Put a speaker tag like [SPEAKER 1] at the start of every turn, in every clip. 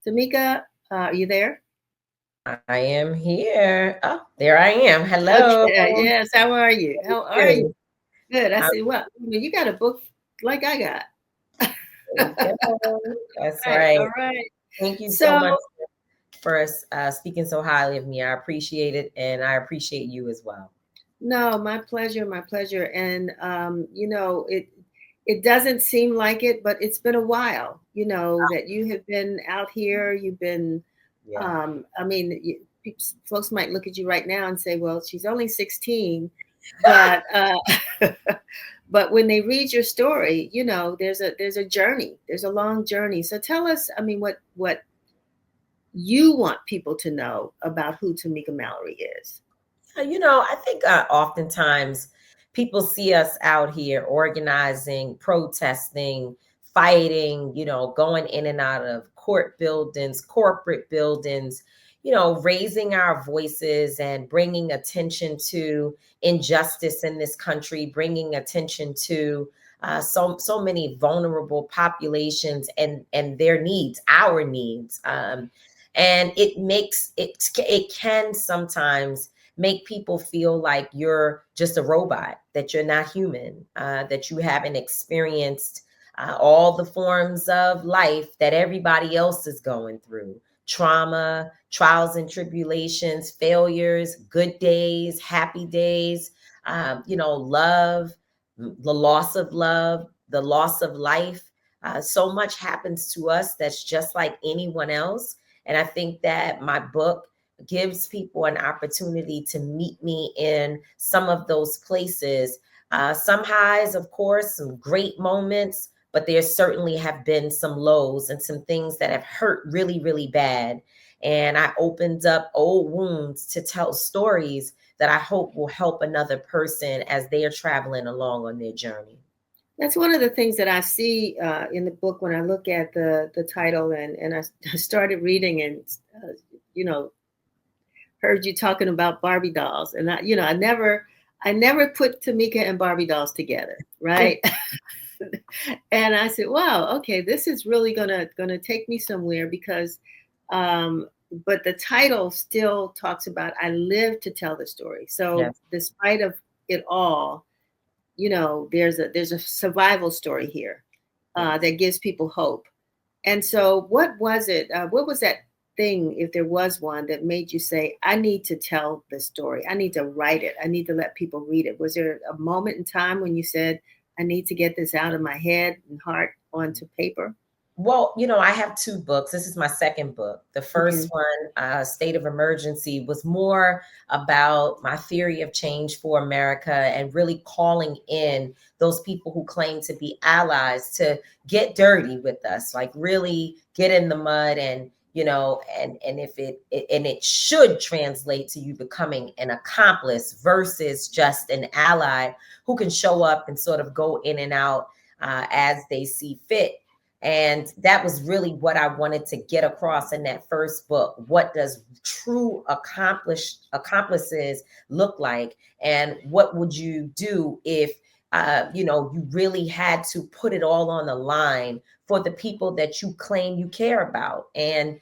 [SPEAKER 1] Tamika, are you there?
[SPEAKER 2] I am here. Oh, there I am. Hello.
[SPEAKER 1] Okay. Yes. How are you? How are you?
[SPEAKER 2] Good.
[SPEAKER 1] Good. I
[SPEAKER 2] How
[SPEAKER 1] see. Well, you got a book like I got.
[SPEAKER 2] you go. That's
[SPEAKER 1] Right.
[SPEAKER 2] right.
[SPEAKER 1] All right.
[SPEAKER 2] Thank you so
[SPEAKER 1] So,
[SPEAKER 2] much for speaking so highly of me. I appreciate it, and I appreciate you as well.
[SPEAKER 1] no, my pleasure. My pleasure. And it doesn't seem like it, but it's been a while. That you have been out here. You've been.
[SPEAKER 2] Yeah.
[SPEAKER 1] I mean, folks might look at you right now and say, "Well, she's only 16," but but when they read your story, there's a journey. There's a long journey. So tell us, I mean, what you want people to know about who Tamika Mallory is.
[SPEAKER 2] I think oftentimes people see us out here organizing, protesting, fighting, going in and out of court buildings, corporate buildings, raising our voices and bringing attention to injustice in this country, bringing attention to so many vulnerable populations and their needs, our needs. And it can sometimes make people feel like you're just a robot, that you're not human, that you haven't experienced all the forms of life that everybody else is going through: trauma, trials and tribulations, failures, good days, happy days, love, the loss of life. So much happens to us that's just like anyone else. And I think that my book gives people an opportunity to meet me in some of those places. Some highs, of course, some great moments, but there certainly have been some lows and some things that have hurt really, really bad. And I opened up old wounds to tell stories that I hope will help another person as they are traveling along on their journey.
[SPEAKER 1] That's one of the things that I see in the book when I look at the title, and I started reading, and uh, you know heard you talking about Barbie dolls, and I never put Tamika and Barbie dolls together, right? And I said, wow, okay, this is really gonna take me somewhere because um but the title still talks about I live to tell the story. So
[SPEAKER 2] Yes.
[SPEAKER 1] despite of it all, there's a survival story here
[SPEAKER 2] Yes.
[SPEAKER 1] that gives people hope. And so what was it, what was that thing, if there was one, that made you say, I need to tell the story, I need to write it, I need to let people read it? Was there a moment in time when you said, I need to get this out of my head and heart onto paper?
[SPEAKER 2] Well, I have two books. This is my second book. The
[SPEAKER 1] Hmm.
[SPEAKER 2] first one, State of Emergency, was more about my theory of change for America and really calling in those people who claim to be allies to get dirty with us, like really get in the mud and if it should translate to you becoming an accomplice versus just an ally who can show up and sort of go in and out as they see fit. And that was really what I wanted to get across in that first book. What does true accomplices look like? And what would you do if you really had to put it all on the line for the people that you claim you care about? And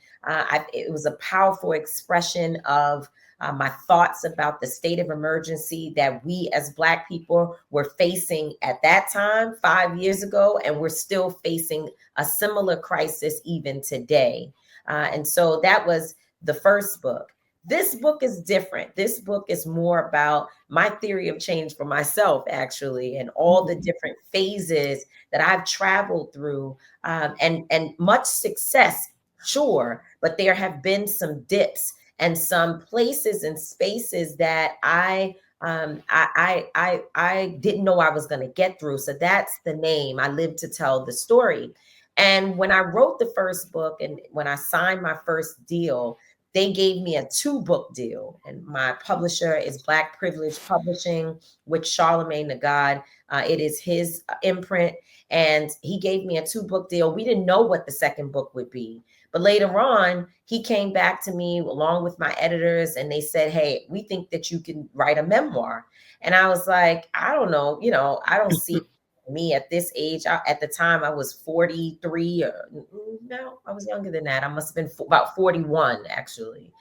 [SPEAKER 2] it was a powerful expression of my thoughts about the state of emergency that we as Black people were facing at that time, 5 years ago, and we're still facing a similar crisis even today. And so that was the first book. This book is different. This book is more about my theory of change for myself, actually, and all the different phases that I've traveled through, and much success, sure, but there have been some dips and some places and spaces that I didn't know I was going to get through. So that's the name. I live to tell the story. And when I wrote the first book and when I signed my first deal, they gave me a two-book deal. And my publisher is Black Privilege Publishing with Charlemagne the God. It is his imprint. And he gave me a two-book deal. We didn't know what the second book would be. But later on, he came back to me along with my editors and they said, hey, we think that you can write a memoir. And I was like, I don't know, I don't see me at this age, at the time I was 43, or no, I was younger than that. I must have been about 41 actually.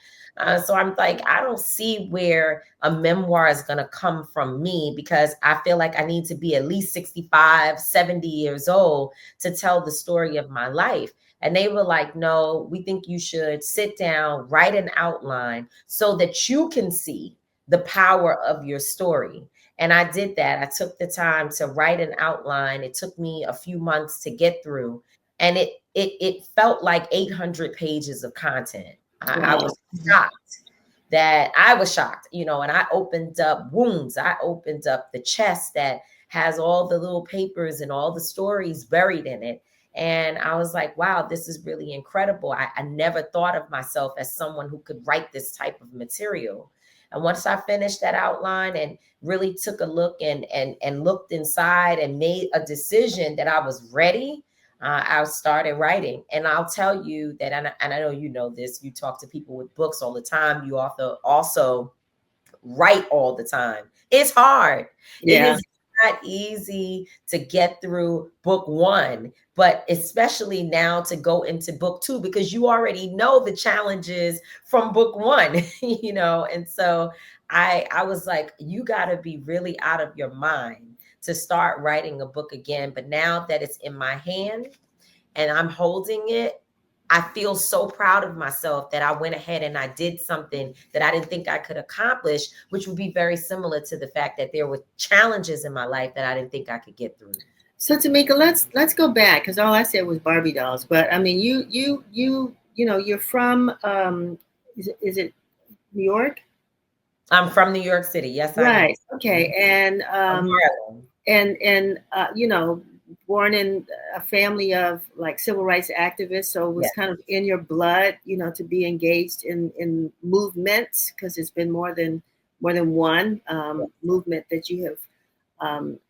[SPEAKER 2] So I'm like, I don't see where a memoir is going to come from me, because I feel like I need to be at least 65, 70 years old to tell the story of my life. And they were like, no, we think you should sit down, write an outline so that you can see the power of your story. And I did that. I took the time to write an outline. It took me a few months to get through, and it felt like 800 pages of content. I
[SPEAKER 1] Wow.
[SPEAKER 2] was shocked that I was shocked, you know, and I opened up wounds. I opened up the chest that has all the little papers and all the stories buried in it. And I was like, wow, this is really incredible. I never thought of myself as someone who could write this type of material. And once I finished that outline and really took a look and looked inside and made a decision that I was ready, I started writing. And I'll tell you that, and I know you know this, you talk to people with books all the time. You also write all the time. It's hard. It
[SPEAKER 1] Yeah.
[SPEAKER 2] is not easy to get through book one, but especially now to go into book two, because you already know the challenges from book one, you know. And so I was like, you got to be really out of your mind to start writing a book again. But now that it's in my hand and I'm holding it, I feel so proud of myself that I went ahead and I did something that I didn't think I could accomplish, which would be very similar to the fact that there were challenges in my life that I didn't think I could get through.
[SPEAKER 1] So Tamika, let's go back, because all I said was Barbie dolls. But I mean, you know, you're from is it New York?
[SPEAKER 2] I'm from New York City. Yes, I am.
[SPEAKER 1] Right. Okay. And
[SPEAKER 2] From Harlem.
[SPEAKER 1] you know, born in a family of like civil rights activists, so it was
[SPEAKER 2] Yes.
[SPEAKER 1] kind of in your blood, you know, to be engaged in movements, because it's been more than one
[SPEAKER 2] Yes.
[SPEAKER 1] movement that you have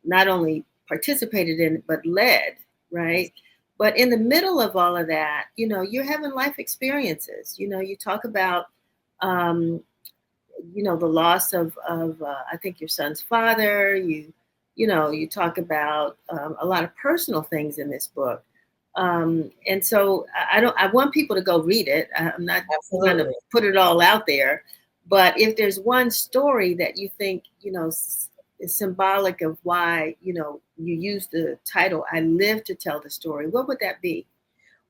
[SPEAKER 1] not only participated in but led,
[SPEAKER 2] Yes.
[SPEAKER 1] right? But in the middle of all of that, you know, you're having life experiences. You know, you talk about um, you know, the loss of I think your son's father. You know, you talk about a lot of personal things in this book. And so I want people to go read it. I'm not trying to
[SPEAKER 2] Absolutely.
[SPEAKER 1] put it all out there, but if there's one story that you think, you know, is symbolic of why, you know, you use the title "I Live to Tell the Story," what would that be?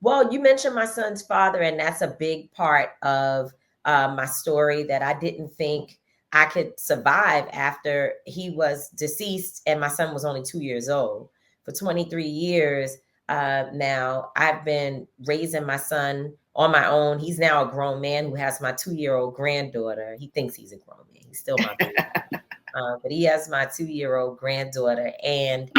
[SPEAKER 2] Well, you mentioned my son's father, and that's a big part of my story, that I didn't think I could survive after he was deceased and my son was only 2 years old. For 23 years now, I've been raising my son on my own. He's now a grown man who has my 2-year-old granddaughter. He thinks he's a grown man. He's still my baby. But he has my 2-year-old granddaughter. And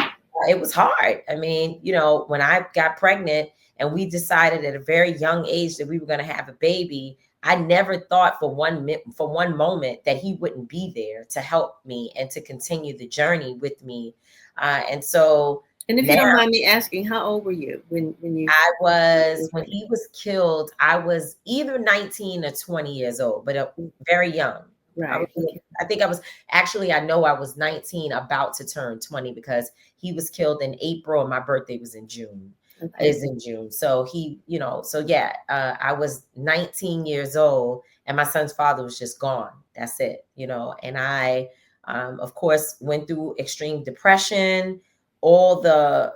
[SPEAKER 2] it was hard. I mean, you know, when I got pregnant and we decided at a very young age that we were going to have a baby, I never thought for one moment that he wouldn't be there to help me and to continue the journey with me. And so
[SPEAKER 1] And if you
[SPEAKER 2] now
[SPEAKER 1] don't mind me asking, how old were you when you?
[SPEAKER 2] when he was killed, I was either 19 or 20 years old, but very young. I was,
[SPEAKER 1] Right. Okay.
[SPEAKER 2] I think I was actually, I know I was 19, about to turn 20, because he was killed in April and my birthday was in June,
[SPEAKER 1] Okay.
[SPEAKER 2] is in June. So he, you know, so yeah, I was 19 years old and my son's father was just gone. That's it, you know, and I, of course, went through extreme depression, all the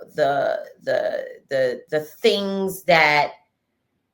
[SPEAKER 2] things that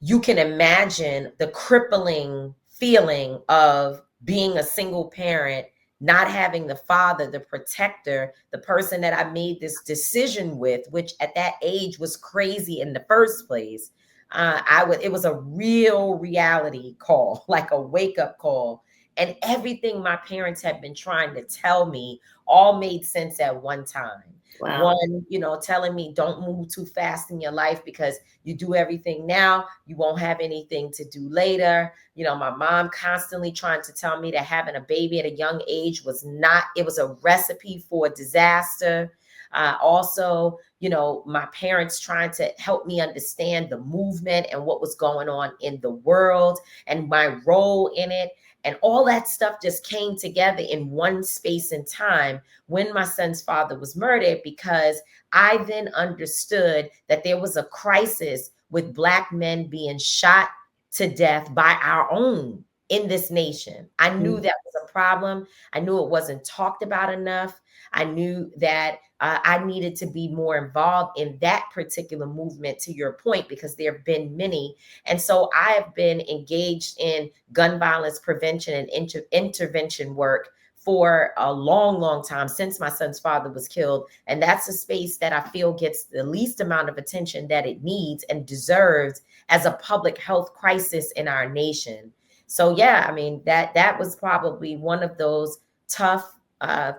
[SPEAKER 2] you can imagine, the crippling feeling of being a single parent, not having the father, the protector, the person that I made this decision with, which at that age was crazy in the first place. It was a real reality call, like a wake up call. And everything my parents had been trying to tell me all made sense at one time.
[SPEAKER 1] Wow.
[SPEAKER 2] One, you know, telling me don't move too fast in your life, because you do everything now, you won't have anything to do later. You know, my mom constantly trying to tell me that having a baby at a young age it was a recipe for disaster. Also, you know, my parents trying to help me understand the movement and what was going on in the world and my role in it. And all that stuff just came together in one space and time when my son's father was murdered, because I then understood that there was a crisis with Black men being shot to death by our own in this nation. I knew that was a problem. I knew it wasn't talked about enough. I knew that I needed to be more involved in that particular movement, to your point, because there have been many. And so I have been engaged in gun violence prevention and intervention work for a long, long time, since my son's father was killed. And that's a space that I feel gets the least amount of attention that it needs and deserves as a public health crisis in our nation. So yeah, I mean, that was probably one of those tough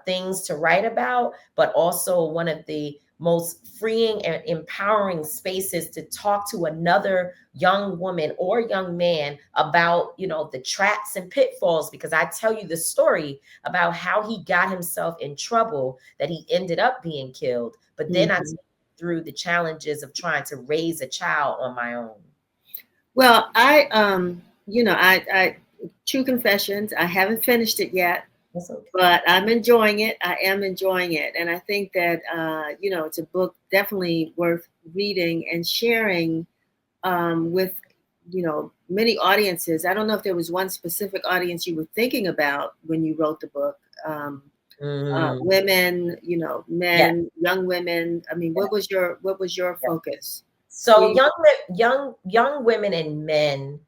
[SPEAKER 2] things to write about, but also one of the most freeing and empowering spaces to talk to another young woman or young man about, you know, the traps and pitfalls, because I tell you the story about how he got himself in trouble, that he ended up being killed. But then I take you through the challenges of trying to raise a child on my own.
[SPEAKER 1] Well, you know, I true confessions, I haven't finished it yet.
[SPEAKER 2] Okay.
[SPEAKER 1] But I'm enjoying it. I am enjoying it. And I think that, you know, it's a book definitely worth reading and sharing with, you know, many audiences. I don't know if there was one specific audience you were thinking about when you wrote the book. Women, you know, men, young women. I mean, what was your focus?
[SPEAKER 2] So young women and men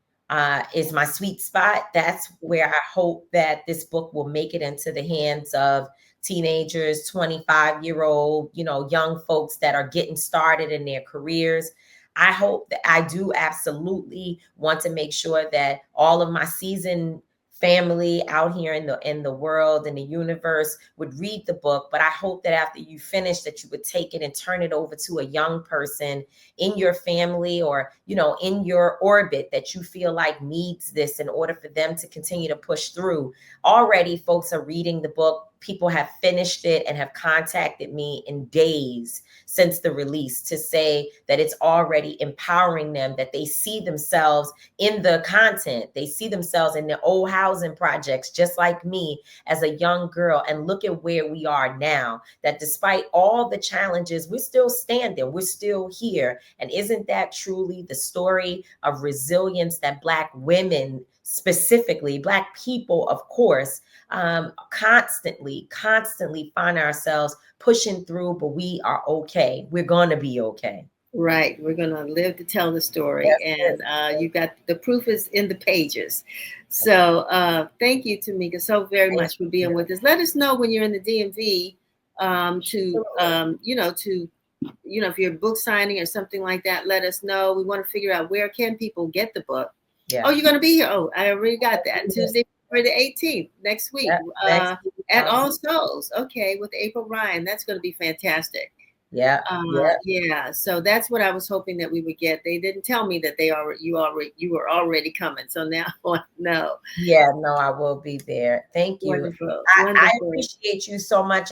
[SPEAKER 2] is my sweet spot. That's where I hope that this book will make it into the hands of teenagers, 25-year-old, you know, young folks that are getting started in their careers. I hope that I do absolutely want to make sure that all of my seasoned family out here in the world, in the universe, would read the book. But I hope that after you finish, that you would take it and turn it over to a young person in your family, or, you know, in your orbit, that you feel like needs this in order for them to continue to push through. Already folks are reading the book. People have finished it and have contacted me in days since the release to say that it's already empowering them, that they see themselves in the content. They see themselves in the old housing projects, just like me as a young girl. And look at where we are now, that despite all the challenges, we're still standing, we're still here. And isn't that truly the story of resilience that Black women, specifically Black people, of course, constantly find ourselves pushing through, but we are okay. We're going to be okay.
[SPEAKER 1] Right. We're going to live to tell the story. Yes, and you got the proof is in the pages. So thank you, Tamika, so very much for being with us. Let us know when you're in the DMV you know, if you're book signing or something like that, let us know. We want to figure out where can people get the book. Yeah. Oh, you're going to be here. Oh, I already got that. Tuesday, February the 18th, next week, at All Souls. Okay, with April Ryan. That's going to be fantastic.
[SPEAKER 2] Yeah.
[SPEAKER 1] Yeah. So that's what I was hoping that we would get. They didn't tell me that you were already coming. So now I know.
[SPEAKER 2] Yeah, no, I will be there. Thank you.
[SPEAKER 1] Wonderful.
[SPEAKER 2] I appreciate you so much.